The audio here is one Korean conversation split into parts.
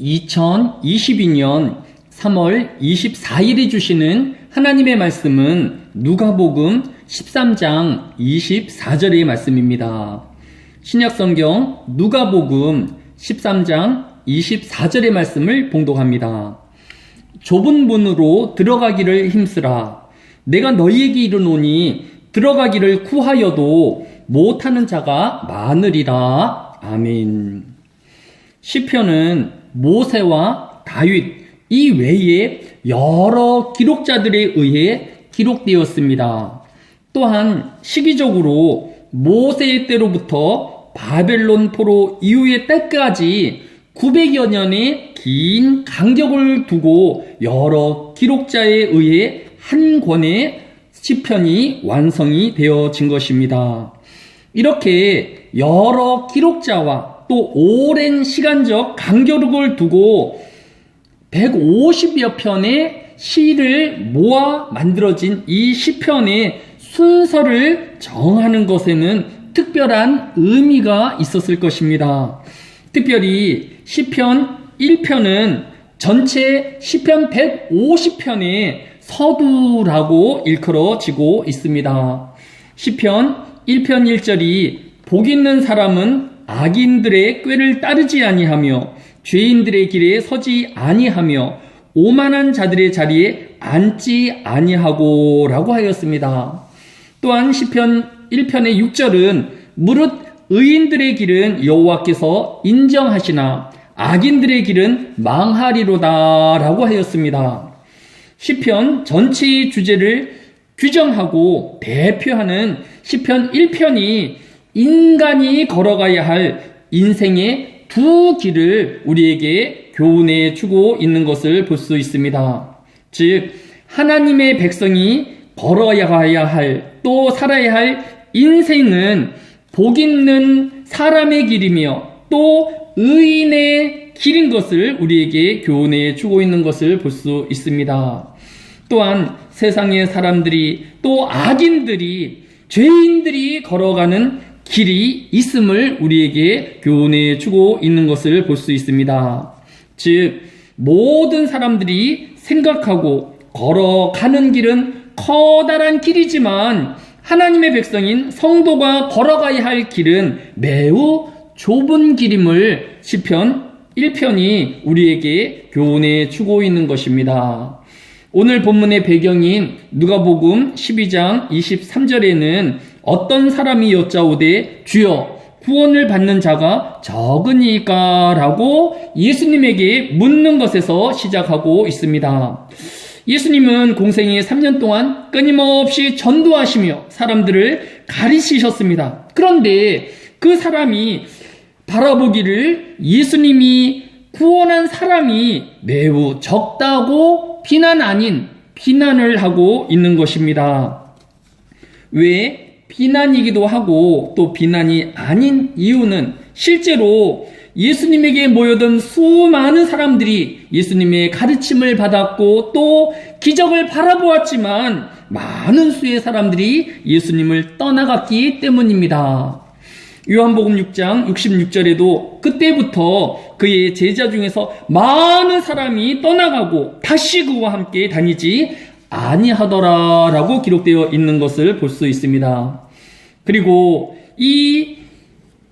2022년 3월 24일에 주시는 하나님의 말씀은 누가복음 13장 24절의 말씀입니다. 신약성경 누가복음 13장 24절의 말씀을 봉독합니다. 좁은 문으로 들어가기를 힘쓰라. 내가 너희에게 이르노니 들어가기를 구하여도 못하는 자가 많으리라. 아멘. 시편은 모세와 다윗 이 외에 여러 기록자들에 의해 기록되었습니다. 또한 시기적으로 모세의 때로부터 바벨론 포로 이후의 때까지 900여 년의 긴 간격을 두고 여러 기록자에 의해 한 권의 시편이 완성이 되어진 것입니다. 이렇게 여러 기록자와 또 오랜 시간적 간격을 두고 150여 편의 시를 모아 만들어진 이 시편의 순서를 정하는 것에는 특별한 의미가 있었을 것입니다. 특별히 시편 1편은 전체 시편 150편의 서두라고 일컬어지고 있습니다. 시편 1편 1절이 복 있는 사람은 악인들의 꾀를 따르지 아니하며 죄인들의 길에 서지 아니하며 오만한 자들의 자리에 앉지 아니하고 라고 하였습니다. 또한 시편 1편의 6절은 무릇 의인들의 길은 여호와께서 인정하시나 악인들의 길은 망하리로다 라고 하였습니다. 시편 전체의 주제를 규정하고 대표하는 시편 1편이 인간이 걸어가야 할 인생의 두 길을 우리에게 교훈해 주고 있는 것을 볼 수 있습니다. 즉 하나님의 백성이 걸어야 할 또 살아야 할 인생은 복 있는 사람의 길이며 또 의인의 길인 것을 우리에게 교훈해 주고 있는 것을 볼 수 있습니다. 또한 세상의 사람들이 또 악인들이 죄인들이 걸어가는 길이 있음을 우리에게 교훈해 주고 있는 것을 볼 수 있습니다. 즉 모든 사람들이 생각하고 걸어가는 길은 커다란 길이지만 하나님의 백성인 성도가 걸어가야 할 길은 매우 좁은 길임을 시편 1편이 우리에게 교훈해 주고 있는 것입니다. 오늘 본문의 배경인 누가복음 12장 23절에는 어떤 사람이 여짜오되 주여 구원을 받는 자가 적으니까 라고 예수님에게 묻는 것에서 시작하고 있습니다. 예수님은 공생의 3년 동안 끊임없이 전도하시며 사람들을 가르치셨습니다. 그런데 그 사람이 바라보기를 예수님이 구원한 사람이 매우 적다고 비난 아닌 비난을 하고 있는 것입니다. 왜 비난이기도 하고 또 비난이 아닌 이유는 실제로 예수님에게 모여든 수많은 사람들이 예수님의 가르침을 받았고 또 기적을 바라보았지만 많은 수의 사람들이 예수님을 떠나갔기 때문입니다. 요한복음 6장 66절에도 그때부터 그의 제자 중에서 많은 사람이 떠나가고 다시 그와 함께 다니지 아니하더라 라고 기록되어 있는 것을 볼 수 있습니다. 그리고 이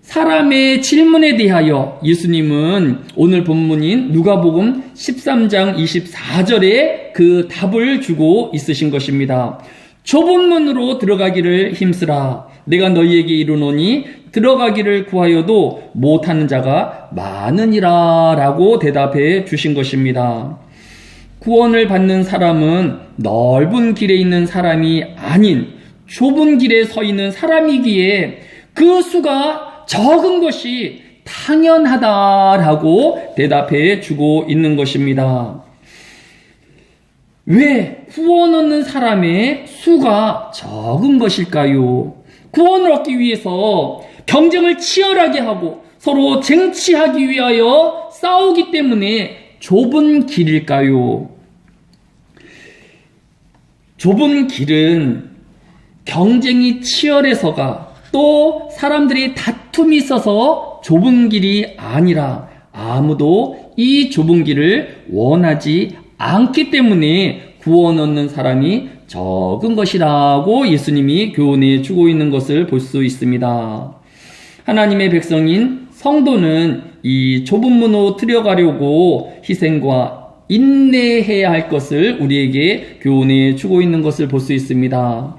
사람의 질문에 대하여 예수님은 오늘 본문인 누가복음 13장 24절에 그 답을 주고 있으신 것입니다. 좁은 문으로 들어가기를 힘쓰라. 내가 너희에게 이르노니 들어가기를 구하여도 못하는 자가 많으니라 라고 대답해 주신 것입니다. 구원을 받는 사람은 넓은 길에 있는 사람이 아닌 좁은 길에 서 있는 사람이기에 그 수가 적은 것이 당연하다라고 대답해 주고 있는 것입니다. 왜 구원 얻는 사람의 수가 적은 것일까요? 구원을 얻기 위해서 경쟁을 치열하게 하고 서로 쟁취하기 위하여 싸우기 때문에 좁은 길일까요? 좁은 길은 경쟁이 치열해서가 또 사람들이 다툼이 있어서 좁은 길이 아니라 아무도 이 좁은 길을 원하지 않기 때문에 구원 얻는 사람이 적은 것이라고 예수님이 교훈해 주고 있는 것을 볼 수 있습니다. 하나님의 백성인 성도는 이 좁은 문으로 들어가려고 희생과 인내해야 할 것을 우리에게 교훈해 주고 있는 것을 볼 수 있습니다.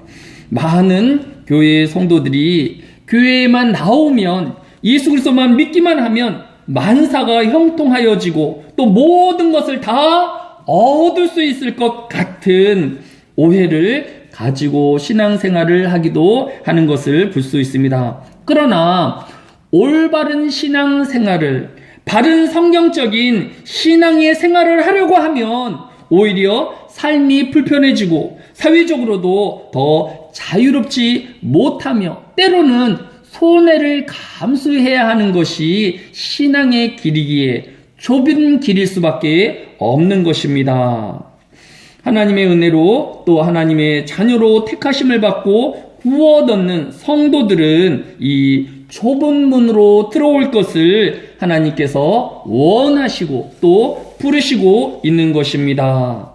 많은 교회 성도들이 교회에만 나오면 예수 그리스도만 믿기만 하면 만사가 형통하여지고 또 모든 것을 다 얻을 수 있을 것 같은 오해를 가지고 신앙생활을 하기도 하는 것을 볼 수 있습니다. 그러나 올바른 신앙생활을, 바른 성경적인 신앙의 생활을 하려고 하면 오히려 삶이 불편해지고 사회적으로도 더 자유롭지 못하며 때로는 손해를 감수해야 하는 것이 신앙의 길이기에 좁은 길일 수밖에 없는 것입니다. 하나님의 은혜로 또 하나님의 자녀로 택하심을 받고 구원 얻는 성도들은 이 좁은 문으로 들어올 것을 하나님께서 원하시고 또 부르시고 있는 것입니다.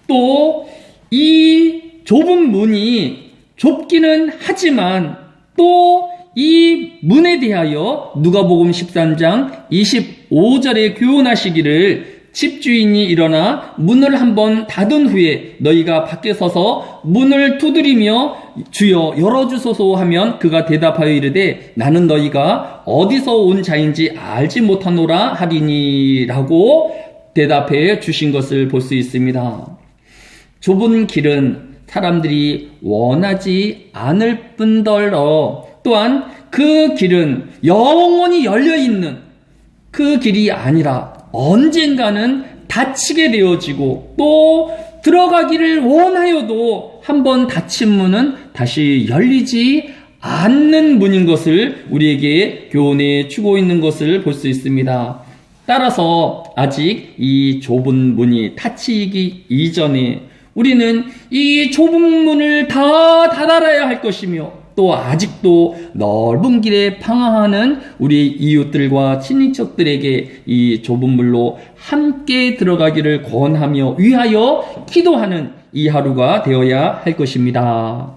또 이 좁은 문이 좁기는 하지만 또 이 문에 대하여 누가복음 13장 25절에 교훈하시기를 집주인이 일어나 문을 한번 닫은 후에 너희가 밖에 서서 문을 두드리며 주여 열어주소서 하면 그가 대답하여 이르되 나는 너희가 어디서 온 자인지 알지 못하노라 하리니 라고 대답해 주신 것을 볼 수 있습니다. 좁은 길은 사람들이 원하지 않을 뿐더러 또한 그 길은 영원히 열려있는 그 길이 아니라 언젠가는 닫히게 되어지고 또 들어가기를 원하여도 한번 닫힌 문은 다시 열리지 않는 문인 것을 우리에게 교훈해 주고 있는 것을 볼 수 있습니다. 따라서 아직 이 좁은 문이 닫히기 이전에 우리는 이 좁은 문을 다 닫아야 할 것이며 또 아직도 넓은 길에 방황하는 우리 이웃들과 친인척들에게 이 좁은 물로 함께 들어가기를 권하며 위하여 기도하는 이 하루가 되어야 할 것입니다.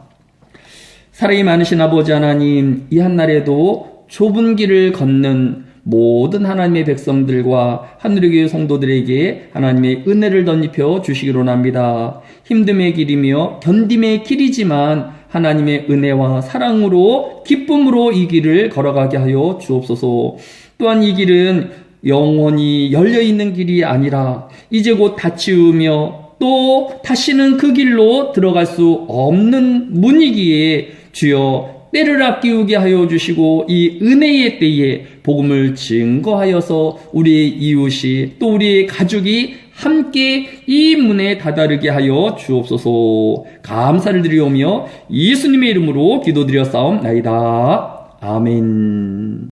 사랑이 많으신 아버지 하나님, 이 한날에도 좁은 길을 걷는 모든 하나님의 백성들과 하늘의 교회 성도들에게 하나님의 은혜를 덧입혀 주시기로 합니다. 힘듦의 길이며 견딤의 길이지만 하나님의 은혜와 사랑으로 기쁨으로 이 길을 걸어가게 하여 주옵소서. 또한 이 길은 영원히 열려있는 길이 아니라 이제 곧 닫히우며 또 다시는 그 길로 들어갈 수 없는 문이기에 주여 때를 아끼우게 하여 주시고 이 은혜의 때에 복음을 증거하여서 우리의 이웃이 또 우리의 가족이 함께 이 문에 다다르게 하여 주옵소서. 감사를 드리오며 예수님의 이름으로 기도드려 싸움나이다. 아멘.